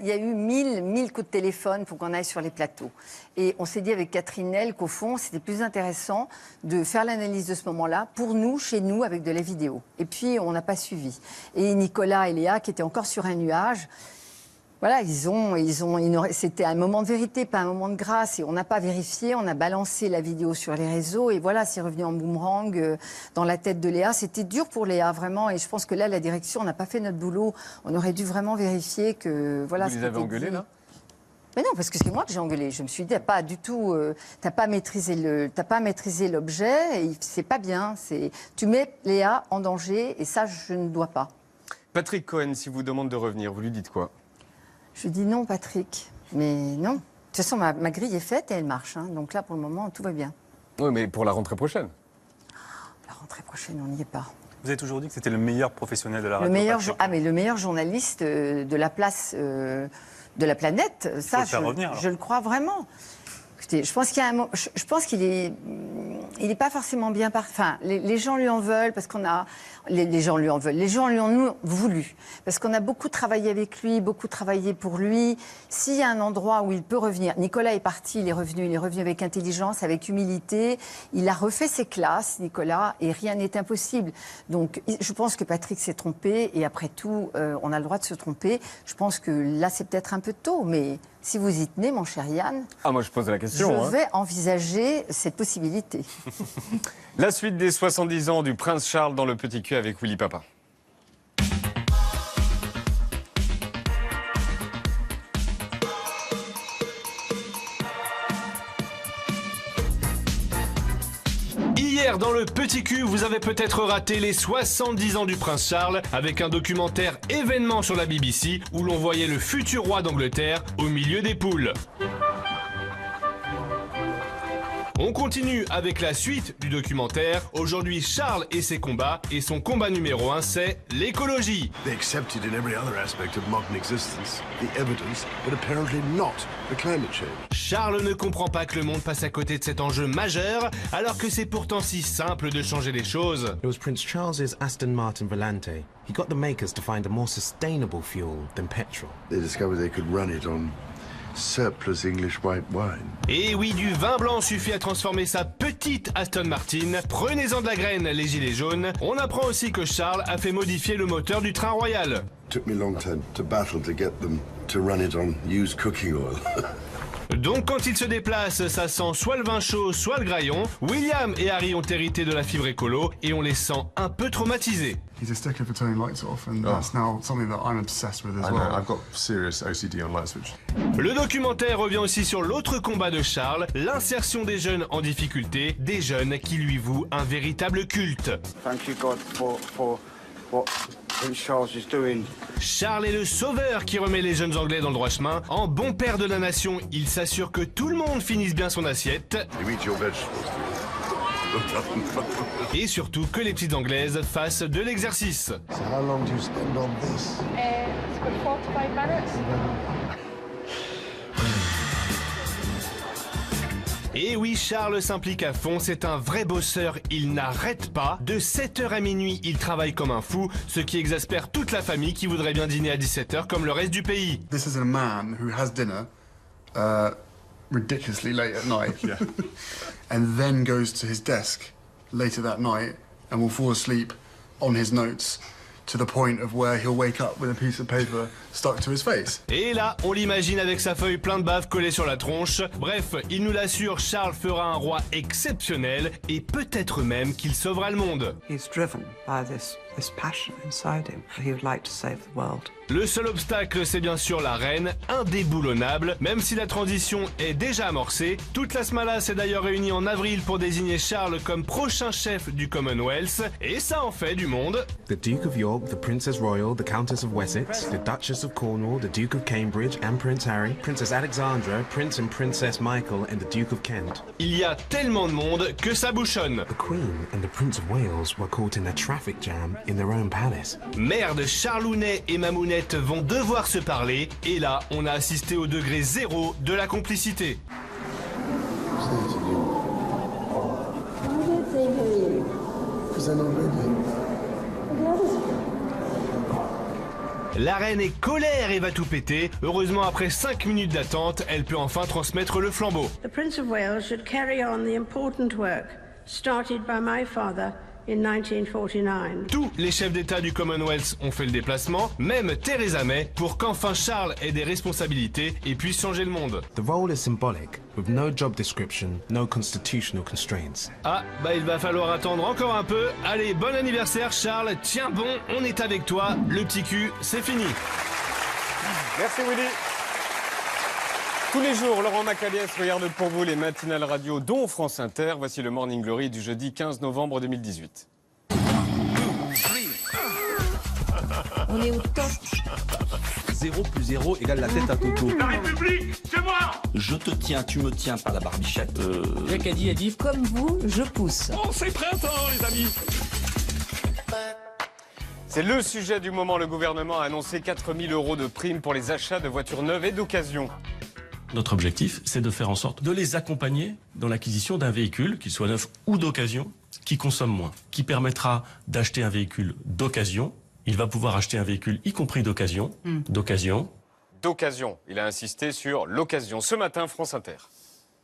Il y a eu 1000 coups de téléphone pour qu'on aille sur les plateaux. Et on s'est dit avec Catherine Nel qu'au fond, c'était plus intéressant de faire l'analyse de ce moment-là pour nous, chez nous, avec de la vidéo. Et puis, on n'a pas suivi. Et Nicolas et Léa, qui étaient encore sur un nuage... Voilà, c'était un moment de vérité, pas un moment de grâce. Et on n'a pas vérifié, on a balancé la vidéo sur les réseaux. Et voilà, c'est revenu en boomerang dans la tête de Léa. C'était dur pour Léa, vraiment. Et je pense que là, la direction, on n'a pas fait notre boulot. On aurait dû vraiment vérifier que... Voilà, vous les avez engueulés, là? Mais non, parce que c'est moi que j'ai engueulé. Je me suis dit, t'as pas maîtrisé l'objet, et c'est pas bien. Tu mets Léa en danger, et ça, je ne dois pas. Patrick Cohen, si vous demande de revenir, vous lui dites quoi? Je dis non, Patrick. Mais non. De toute façon, ma grille est faite et elle marche. Hein. Donc là, pour le moment, tout va bien. Oui, mais pour la rentrée prochaine? La rentrée prochaine, on n'y est pas. Vous avez toujours dit que c'était le meilleur professionnel de la radio. Le meilleur journaliste de la place de la planète. Ça, je le crois vraiment. Écoutez, je pense qu'il est... Il n'est pas forcément bien parti. Enfin, les gens lui en veulent parce qu'on a... Les gens lui en veulent. Les gens lui en ont voulu. Parce qu'on a beaucoup travaillé avec lui, beaucoup travaillé pour lui. S'il y a un endroit où il peut revenir... Nicolas est parti, il est revenu avec intelligence, avec humilité. Il a refait ses classes, Nicolas, et rien n'est impossible. Donc, je pense que Patrick s'est trompé. Et après tout, on a le droit de se tromper. Je pense que là, c'est peut-être un peu tôt, mais... Si vous y tenez, mon cher Yann, moi je pose la question. Je vais envisager cette possibilité. La suite des 70 ans du prince Charles dans le Petit Cul avec Willy Papa. Hier, dans le Petit Cul, vous avez peut-être raté les 70 ans du prince Charles avec un documentaire événement sur la BBC où l'on voyait le futur roi d'Angleterre au milieu des poules. On continue avec la suite du documentaire. Aujourd'hui, Charles et ses combats. Et son combat numéro 1, c'est l'écologie. They accepted in every other aspect of modern existence the evidence, but apparently not the climate change. Charles ne comprend pas que le monde passe à côté de cet enjeu majeur, alors que c'est pourtant si simple de changer les choses. It was Prince Charles's Aston Martin Volante. He got the makers to find a more sustainable fuel than petrol. They discovered they could run it on surplus English white wine. Et oui, du vin blanc suffit à transformer sa petite Aston Martin. Prenez-en de la graine, les gilets jaunes. On apprend aussi que Charles a fait modifier le moteur du train royal. It took me a long time to battle to get them to run it on used cooking oil. Donc quand il se déplace, ça sent soit le vin chaud, soit le graillon. William et Harry ont hérité de la fibre écolo et on les sent un peu traumatisés. He's a sticker for turning lights off, and that's now something that I'm obsessed with as well. I've got serious OCD on light switch. Le documentaire revient aussi sur l'autre combat de Charles, l'insertion des jeunes en difficulté, des jeunes qui lui vouent un véritable culte. Thank you God for what Charles is doing. Charles est le sauveur qui remet les jeunes Anglais dans le droit chemin. En bon père de la nation, il s'assure que tout le monde finisse bien son assiette. You eat your vegetables. Et surtout que les petites Anglaises fassent de l'exercice. So how long do you spend on this? It's got 4 to 5 minutes. Et oui, Charles s'implique à fond, c'est un vrai bosseur, il n'arrête pas. De 7h à minuit, il travaille comme un fou, ce qui exaspère toute la famille qui voudrait bien dîner à 17h comme le reste du pays. This is a man who has dinner ridiculously late at night, and then goes to his desk later that night and will fall asleep on his notes to the point of where he'll wake up with a piece of paper stuck to his face. Et là, on l'imagine avec sa feuille plein de bave collée sur la tronche. Bref, il nous l'assure, Charles fera un roi exceptionnel et peut-être même qu'il sauvera le monde. He's driven by this passion inside him. He would like to save the world. Le seul obstacle, c'est bien sûr la reine, indéboulonnable. Même si la transition est déjà amorcée, toute la Smala s'est d'ailleurs réunie en avril pour désigner Charles comme prochain chef du Commonwealth. Et ça en fait du monde. The Duke of York, the Princess Royal, the Countess of Wessex, the Duchess of Cornwall, the Duke of Cambridge and Prince Harry, Princess Alexandra, Prince and Princess Michael and the Duke of Kent. Il y a tellement de monde que ça bouchonne. The Queen and the Prince of Wales were caught in a traffic jam in their own palace. Merde, Charlounet et Mamounette vont devoir se parler, et là, on a assisté au degré zéro de la complicité. La reine est colère et va tout péter. Heureusement, après 5 minutes d'attente, elle peut enfin transmettre le flambeau. The Prince of Wales should carry on the important work started by my father in 1949. Tous les chefs d'État du Commonwealth ont fait le déplacement, même Theresa May, pour qu'enfin Charles ait des responsabilités et puisse changer le monde. The role is symbolic, with no job description, no constitutional constraints. Ah, bah il va falloir attendre encore un peu. Allez, bon anniversaire Charles, tiens bon, on est avec toi, le petit cul, c'est fini. Merci Willy. Tous les jours, Laurent Macaliès regarde pour vous les matinales radio, dont France Inter. Voici le Morning Glory du jeudi 15 novembre 2018. On est au top. 0 plus 0 égale la tête à Toto. La République, c'est moi. Je te tiens, tu me tiens par la barbichette. Jacques a dit, comme vous, je pousse. Oh, c'est printemps, les amis. C'est le sujet du moment. Le gouvernement a annoncé 4 000 € de primes pour les achats de voitures neuves et d'occasion. Notre objectif, c'est de faire en sorte de les accompagner dans l'acquisition d'un véhicule, qu'il soit neuf ou d'occasion, qui consomme moins, qui permettra d'acheter un véhicule d'occasion. Il va pouvoir acheter un véhicule, y compris d'occasion, d'occasion. Il a insisté sur l'occasion. Ce matin, France Inter.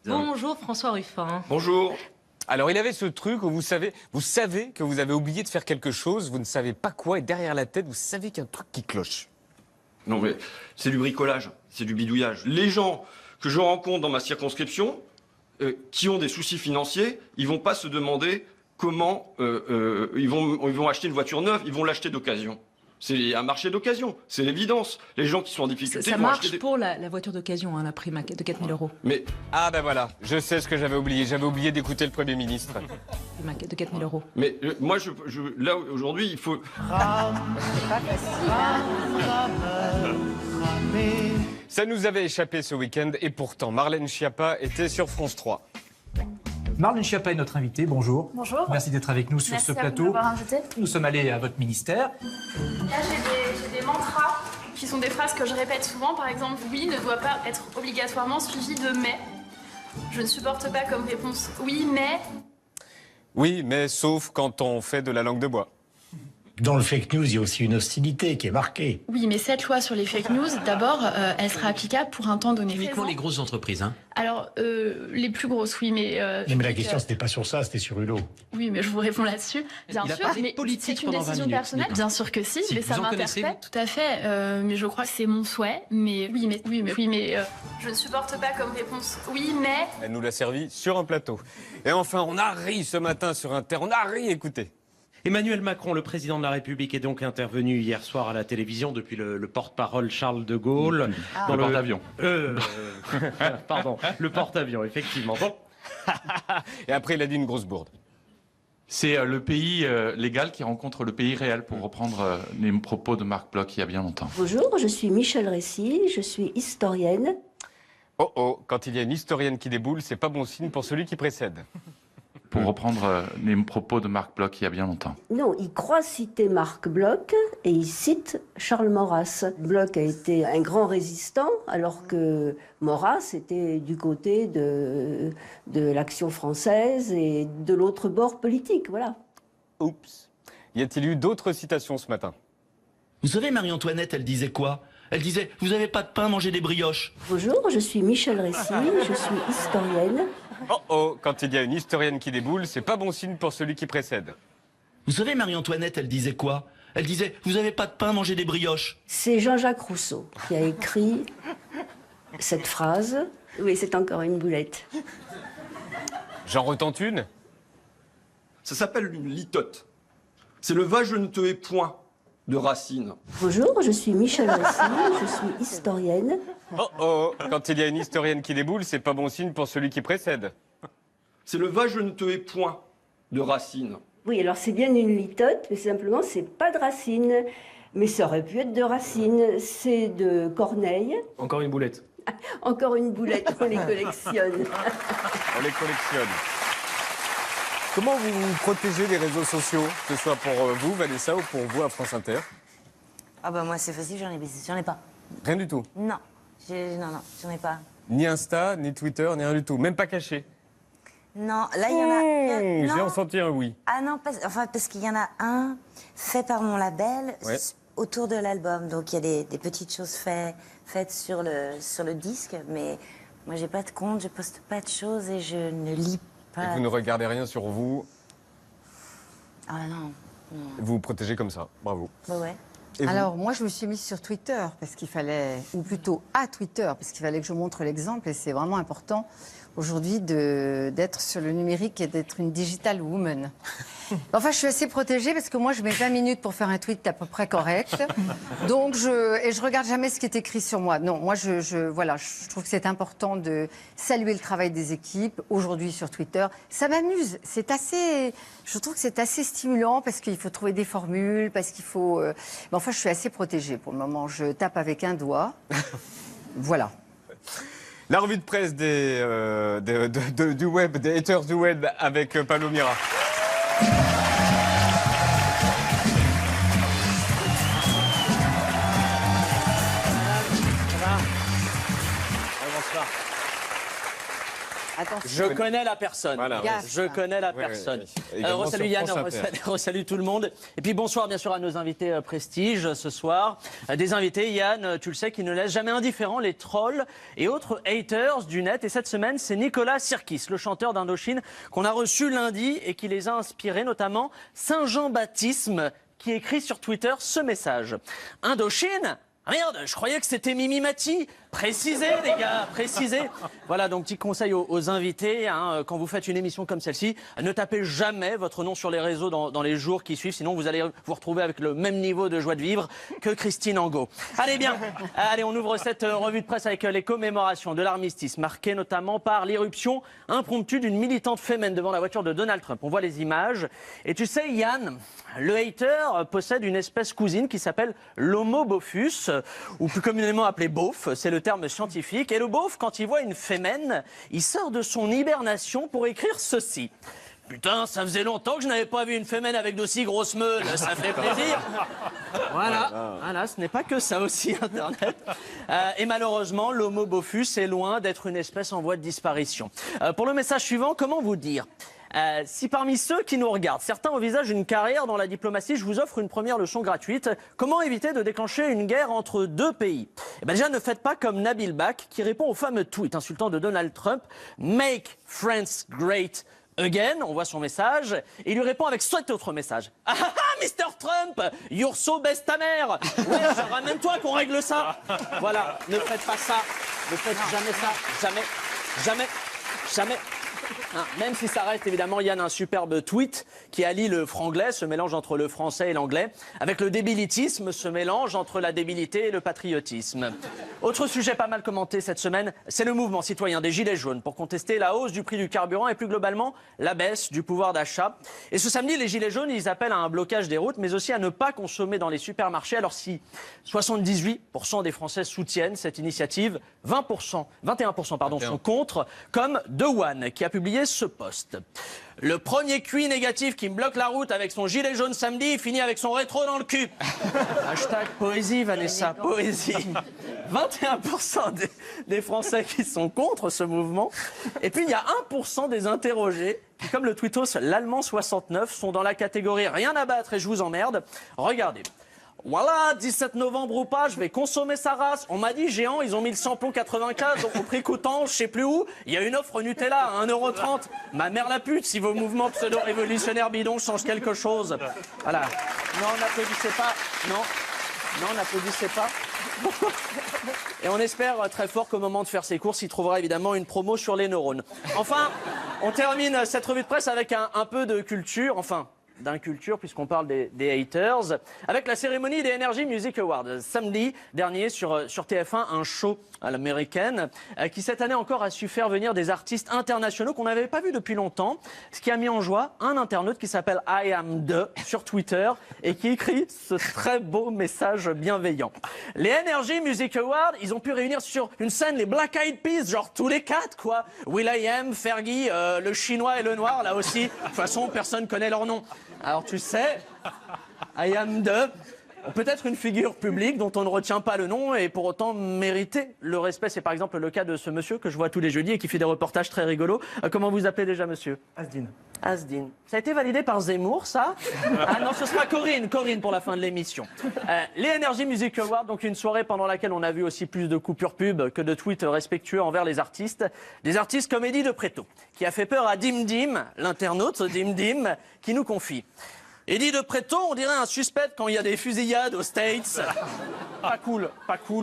Bonjour François Ruffin. Bonjour. Alors, il avait ce truc où vous savez que vous avez oublié de faire quelque chose, vous ne savez pas quoi, et derrière la tête, vous savez qu'il y a un truc qui cloche. Non mais c'est du bricolage, c'est du bidouillage. Les gens que je rencontre dans ma circonscription, qui ont des soucis financiers, ils vont pas se demander comment ils vont acheter une voiture neuve, ils vont l'acheter d'occasion. C'est un marché d'occasion, c'est l'évidence. Les gens qui sont en difficulté ça vont marche acheter des... pour la voiture d'occasion, hein, la prime de 4 000 €. Mais... Ah ben voilà, je sais ce que j'avais oublié. J'avais oublié d'écouter le Premier ministre. De 4 000 €. Mais moi, là, aujourd'hui, il faut... Ça nous avait échappé ce week-end et pourtant, Marlène Schiappa était sur France 3. Marlène Schiappa est notre invitée, bonjour. Bonjour. Merci d'être avec nous sur ce plateau. Nous sommes allés à votre ministère. Là, j'ai des mantras qui sont des phrases que je répète souvent. Par exemple, oui ne doit pas être obligatoirement suivi de mais. Je ne supporte pas comme réponse oui, mais. Oui, mais sauf quand on fait de la langue de bois. Dans le fake news, il y a aussi une hostilité qui est marquée. Oui, mais cette loi sur les fake news, d'abord, elle sera applicable pour un temps donné. Uniquement les grosses entreprises, hein. Alors, les plus grosses, oui, mais... mais la question, c'était pas sur ça, c'était sur Hulot. Oui, mais je vous réponds là-dessus. Bien sûr, mais c'est une décision personnelle. Bien sûr que si, mais ça m'interpelle. Tout à fait, mais je crois que c'est mon souhait. Mais je ne supporte pas comme réponse. Oui, mais... Elle nous l'a servi sur un plateau. Et enfin, on a ri ce matin sur Inter. On a ri, écoutez. Emmanuel Macron, le président de la République, est donc intervenu hier soir à la télévision depuis le porte-parole Charles de Gaulle. Dans le porte-avions. Pardon, le porte-avions, effectivement. Bon. Et après, il a dit une grosse bourde. C'est le pays légal qui rencontre le pays réel, pour reprendre les propos de Marc Bloch il y a bien longtemps. Bonjour, je suis Michel Récy, je suis historienne. Oh oh, quand il y a une historienne qui déboule, c'est pas bon signe pour celui qui précède. Pour reprendre les propos de Marc Bloch il y a bien longtemps. Non, il croit citer Marc Bloch et il cite Charles Maurras. Bloch a été un grand résistant, alors que Maurras était du côté de l'Action française et de l'autre bord politique, voilà. Oups. Y a-t-il eu d'autres citations ce matin? Vous savez, Marie-Antoinette, elle disait quoi? Elle disait « Vous avez pas de pain, mangez des brioches ». Bonjour, je suis Michel Récy, je suis historienne. Oh oh, quand il y a une historienne qui déboule, c'est pas bon signe pour celui qui précède. Vous savez, Marie-Antoinette, elle disait quoi? Elle disait « Vous avez pas de pain, mangez des brioches ». C'est Jean-Jacques Rousseau qui a écrit cette phrase. Oui, c'est encore une boulette. J'en retente une? Ça s'appelle une litote. C'est le « va, je ne te hais point » de Racine. Bonjour, je suis Michel Récy, je suis historienne. Oh oh, quand il y a une historienne qui déboule, c'est pas bon signe pour celui qui précède. C'est le « va, je ne te hais point » de Racine. Oui, alors c'est bien une litote, mais simplement c'est pas de Racine. Mais ça aurait pu être de Racine, c'est de Corneille. Encore une boulette. Encore une boulette, on les collectionne. On les collectionne. Comment vous protégez les réseaux sociaux, que ce soit pour vous, Vanessa, ou pour vous à France Inter? Ah bah moi c'est facile, j'en ai pas. Rien du tout? Non, j'en ai pas. Ni Insta, ni Twitter, ni rien du tout, même pas caché? Non, là il y en a... J'ai ressenti un oui. Ah non, parce qu'il y en a un fait par mon label autour de l'album. Donc il y a des petites choses faites sur le disque, mais moi j'ai pas de compte, je poste pas de choses et je ne lis pas. Et vous ne regardez rien sur vous? Ah non. Vous vous protégez comme ça, bravo. Bah ouais. Alors, moi, je me suis mise sur Twitter, parce qu'il fallait, ou plutôt à Twitter, parce qu'il fallait que je montre l'exemple, et c'est vraiment important aujourd'hui d'être sur le numérique et d'être une digital woman. Enfin, je suis assez protégée, parce que moi, je mets 20 minutes pour faire un tweet à peu près correct. Donc, je regarde jamais ce qui est écrit sur moi. Non, moi, voilà, je trouve que c'est important de saluer le travail des équipes, aujourd'hui sur Twitter. Ça m'amuse, je trouve que c'est assez stimulant, parce qu'il faut trouver des formules, parce qu'il faut... Mais enfin, je suis assez protégée pour le moment. Je tape avec un doigt. Voilà. La revue de presse du web, des haters du web avec Palomira. Je connais la personne. Voilà, je connais la personne. Salut Yann, salut tout le monde. Et puis bonsoir bien sûr à nos invités prestige ce soir. Des invités, Yann, tu le sais, qui ne laissent jamais indifférents les trolls et autres haters du net. Et cette semaine, c'est Nicolas Sirkis, le chanteur d'Indochine, qu'on a reçu lundi et qui les a inspirés, notamment Saint-Jean-Baptisme, qui écrit sur Twitter ce message. Indochine ? Merde, je croyais que c'était Mimi Mati. Précisez, les gars, précisez. Voilà, donc petit conseil aux invités, hein, quand vous faites une émission comme celle-ci, ne tapez jamais votre nom sur les réseaux dans les jours qui suivent, sinon vous allez vous retrouver avec le même niveau de joie de vivre que Christine Angot. Allez bien, allez, on ouvre cette revue de presse avec les commémorations de l'armistice, marquées notamment par l'irruption impromptue d'une militante féminine devant la voiture de Donald Trump. On voit les images. Et tu sais, Yann, le hater possède une espèce cousine qui s'appelle l'Homo bophus, ou plus communément appelé beauf, c'est le terme scientifique. Et le beauf, quand il voit une fémène, il sort de son hibernation pour écrire ceci. Putain, ça faisait longtemps que je n'avais pas vu une fémène avec d'aussi grosses meules, ça fait plaisir. Voilà, ce n'est pas que ça aussi, Internet. Et malheureusement, l'Homo bophus est loin d'être une espèce en voie de disparition. Pour le message suivant, comment vous dire ? Si parmi ceux qui nous regardent, certains envisagent une carrière dans la diplomatie, je vous offre une première leçon gratuite. Comment éviter de déclencher une guerre entre deux pays? Eh bien déjà, ne faites pas comme Nabil Bach, qui répond au fameux tweet insultant de Donald Trump, « Make France Great Again », on voit son message, et il lui répond avec cet autre message. « Ah ah ah, Mr. Trump, you're so best ta mère !» Ouais, ramène-toi qu'on règle ça. Voilà, ne faites pas ça, ne faites jamais ça, jamais, jamais, jamais. Hein, même si ça reste évidemment, Yann, un superbe tweet qui allie le franglais, ce mélange entre le français et l'anglais, avec le débilitisme, ce mélange entre la débilité et le patriotisme. Autre sujet pas mal commenté cette semaine, c'est le mouvement citoyen des Gilets jaunes pour contester la hausse du prix du carburant et plus globalement la baisse du pouvoir d'achat. Et ce samedi, les Gilets jaunes, ils appellent à un blocage des routes, mais aussi à ne pas consommer dans les supermarchés. Alors si 78% des Français soutiennent cette initiative, 21% sont contre, comme The One, qui a publié ce post. Le premier QI négatif qui me bloque la route avec son gilet jaune samedi finit avec son rétro dans le cul. Hashtag poésie, Vanessa, poésie. 21% des Français qui sont contre ce mouvement. Et puis il y a 1% des interrogés qui, comme le tweetos l'Allemand 69, sont dans la catégorie rien à battre et je vous emmerde. Regardez. Voilà, 17 novembre ou pas, je vais consommer sa race. On m'a dit, Géant, ils ont mis le samplon 95 au prix coûtant, je sais plus où. Il y a une offre Nutella à 1,30 €. Ma mère la pute, si vos mouvements pseudo-révolutionnaires bidons changent quelque chose. Voilà. Non, n'applaudissez pas. Non, n'applaudissez pas. Et on espère très fort qu'au moment de faire ses courses, il trouvera évidemment une promo sur les neurones. Enfin, on termine cette revue de presse avec un peu de culture, enfin... d'inculture puisqu'on parle des haters, avec la cérémonie des Energy Music Awards. Samedi dernier sur TF1, un show à l'américaine qui cette année encore a su faire venir des artistes internationaux qu'on n'avait pas vus depuis longtemps, ce qui a mis en joie un internaute qui s'appelle I Am The sur Twitter et qui écrit ce très beau message bienveillant. Les Energy Music Awards, ils ont pu réunir sur une scène les Black Eyed Peas, genre tous les quatre quoi. will.i.am, Fergie, le chinois et le noir, là aussi. De toute façon, personne connaît leur nom. Alors tu sais, I Am The, peut-être une figure publique dont on ne retient pas le nom et pour autant mériter le respect. C'est par exemple le cas de ce monsieur que je vois tous les jeudis et qui fait des reportages très rigolos. Comment vous appelez déjà, monsieur? Asdin. Asdin. Ça a été validé par Zemmour, ça? Ah non, ce sera Corinne pour la fin de l'émission. Les Energy Music Awards, donc une soirée pendant laquelle on a vu aussi plus de coupures pub que de tweets respectueux envers les artistes. Des artistes comme Eddie de Pretto, qui a fait peur à Dim Dim, l'internaute Dim Dim, qui nous confie. Eddie de Pretto, on dirait un suspect quand il y a des fusillades aux States. Pas cool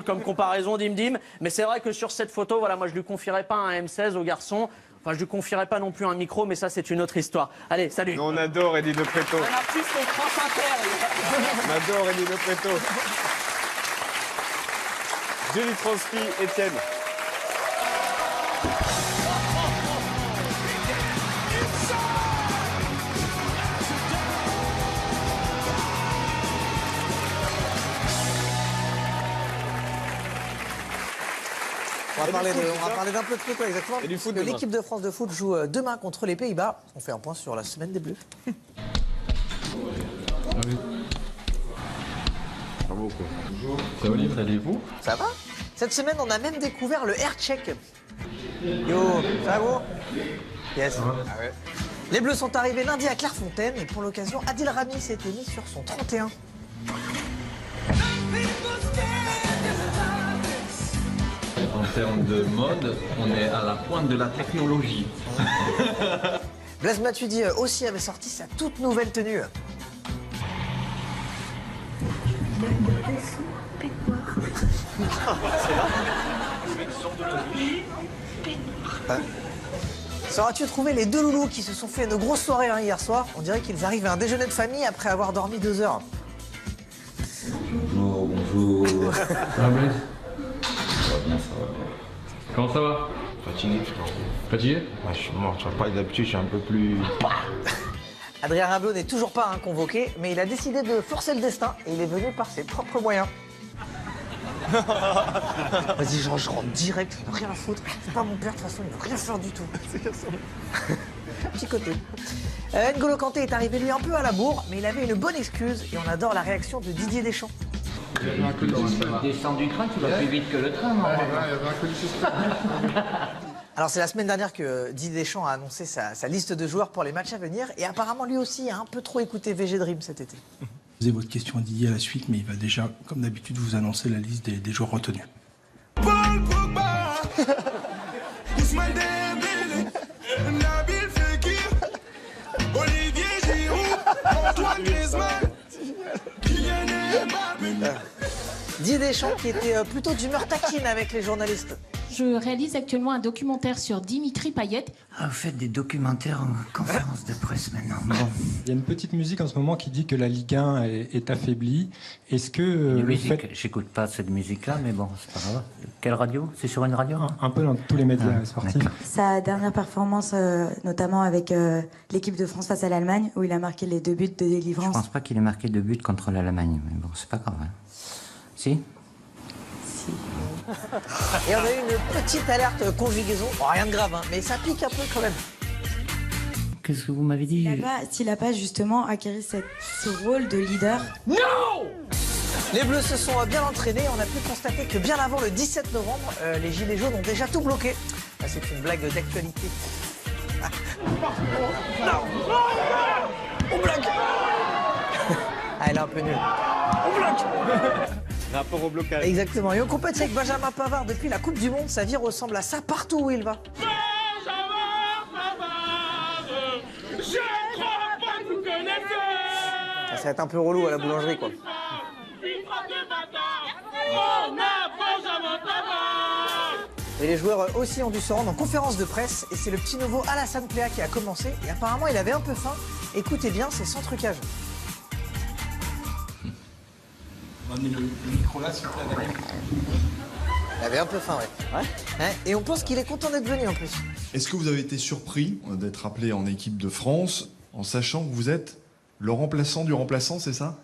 comme comparaison Dim Dim. Mais c'est vrai que sur cette photo, voilà, moi je lui confierais pas un M16 au garçon. Enfin, je lui confierais pas non plus un micro, mais ça c'est une autre histoire. Allez, salut. On adore Eddie de Pretto. Un artiste au France Inter. On adore Eddie de Pretto. Julie Transpi, Étienne. On va parler d'un peu de foot, exactement. Et du foot, l'équipe de France de foot joue demain contre les Pays-Bas. On fait un point sur la semaine des Bleus. Bravo, quoi. Bonjour. C'est Olivier, allez-vous? Ça va? Cette semaine, on a même découvert le air check. Yo, ça va vous? Yes. Ah ouais. Les Bleus sont arrivés lundi à Clairefontaine et pour l'occasion, Adil Rami s'était mis sur son 31. En termes de mode, on est à la pointe de la technologie. Blaise Matuidi aussi avait sorti sa toute nouvelle tenue. Sauras-tu trouver les deux loulous qui se sont fait une grosse soirée hier soir? On dirait qu'ils arrivent à un déjeuner de famille après avoir dormi 2 heures. Bonjour. Ça va, Blaise? Ça va bien, ça va. Comment ça va? Fatigué. Fatigué? Ouais, je suis mort. Tu vois pas, d'habitude, je suis un peu plus... Adrien Rimbaud n'est toujours pas convoqué, mais il a décidé de forcer le destin et il est venu par ses propres moyens. Vas-y, je rentre direct, il n'a rien à foutre. C'est pas mon père, de toute façon, il ne veut rien faire du tout. Petit côté. N'Golo Kanté est arrivé lui un peu à la bourre, mais il avait une bonne excuse et on adore la réaction de Didier Deschamps. Descends du train, tu vas plus vite que le train, non? Il y avait un colis suspect. Alors c'est la semaine dernière que Didier Deschamps a annoncé sa liste de joueurs pour les matchs à venir et apparemment lui aussi a un peu trop écouté VG Dream cet été. Posez votre question à Didier à la suite, mais il va déjà, comme d'habitude, vous annoncer la liste des joueurs retenus. Paul Pogba, Ousmane Dembélé, Nabil Fekir, Olivier Giroud, Antoine Griezmann, Kylian Mbappé. Didier Deschamps qui était plutôt d'humeur taquine avec les journalistes. Je réalise actuellement un documentaire sur Dimitri Payet. Ah, vous faites des documentaires en conférence de presse maintenant. Bon. Il y a une petite musique en ce moment qui dit que la Ligue 1 est affaiblie. Est-ce que J'écoute pas cette musique-là, mais bon, c'est pas grave. Quelle radio? C'est sur une radio, hein? Un peu dans tous les médias sportifs. Sa dernière performance, notamment avec l'équipe de France face à l'Allemagne, où il a marqué les 2 buts de délivrance. Je pense pas qu'il ait marqué 2 buts contre l'Allemagne, mais bon, c'est pas grave. Hein. Si? Et on a eu une petite alerte conjugaison. Bon, rien de grave, hein, mais ça pique un peu quand même. Qu'est-ce que vous m'avez dit? S'il n'a pas justement acquis ce rôle de leader. Non! Les Bleus se sont bien entraînés. On a pu constater que bien avant le 17 novembre, les Gilets jaunes ont déjà tout bloqué. Ah, c'est une blague d'actualité. Non! On bloque! Ah, elle est un peu nulle. On bloque! Rapport au blocage. Exactement. Et on compatit avec Benjamin Pavard depuis la Coupe du Monde. Sa vie ressemble à ça partout où il va. Je crois pas que vous connaissez. Ça va être un peu relou à la boulangerie, quoi. Et les joueurs aussi ont dû se rendre en conférence de presse. Et c'est le petit nouveau Alassane Plea qui a commencé. Et apparemment, il avait un peu faim. Écoutez bien, c'est sans trucage. Le micro là, s'il vous plaît. Il avait un peu faim, ouais. Et on pense qu'il est content d'être venu en plus. Est-ce que vous avez été surpris d'être appelé en équipe de France en sachant que vous êtes le remplaçant du remplaçant, c'est ça?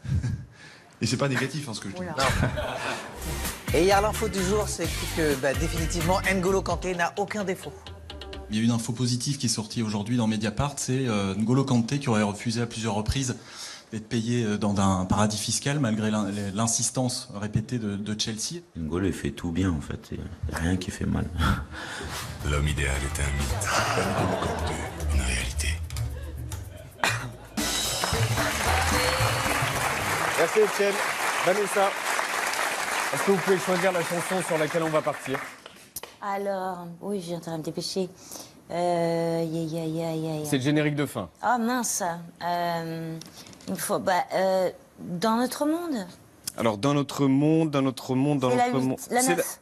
Et c'est pas négatif, ce que je dis. Et hier, l'info du jour, c'est que définitivement, N'Golo Kanté n'a aucun défaut. Il y a une info positive qui est sortie aujourd'hui dans Mediapart, c'est N'Golo Kanté qui aurait refusé à plusieurs reprises d'être payé dans un paradis fiscal malgré l'insistance répétée de Chelsea. N'Golo fait tout bien en fait, il n'y a rien qui fait mal. L'homme idéal est un mythe, N'Golo Kanté, une réalité. Merci Etienne. Vanessa, est-ce que vous pouvez choisir la chanson sur laquelle on va partir? Alors, oui, j'ai intérêt à me dépêcher. C'est le générique de fin. Oh mince. Il faut. Dans notre monde. Alors, dans notre monde.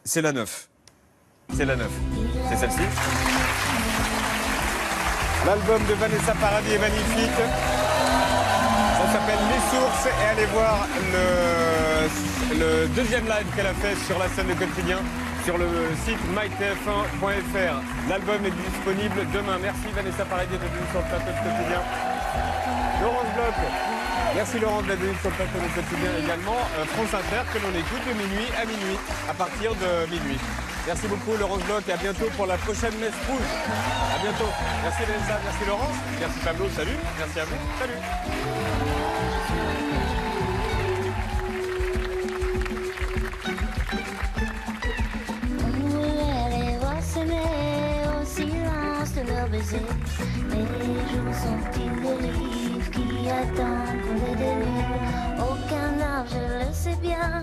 C'est la 9. C'est la 9. C'est celle-ci. L'album de Vanessa Paradis est magnifique. Ça s'appelle Les Sources et allez voir le deuxième live qu'elle a fait sur la scène de Quotidien sur le site mytf1.fr. L'album est disponible demain. Merci Vanessa Paradis d'être venue sur le plateau de Quotidien. Laurence Bloch. Merci Laurent d'être venu sur le plateau de Quotidien également. France Inter que l'on écoute de minuit à minuit, à partir de minuit. Merci beaucoup Laurence Bloch et à bientôt pour la prochaine messe rouge. À bientôt. Merci Vanessa, merci Laurence, merci Pablo, salut. Merci à vous, salut. Les jours sont-ils des livres qui attendent qu'on les délivre? Aucun arbre, je le sais bien,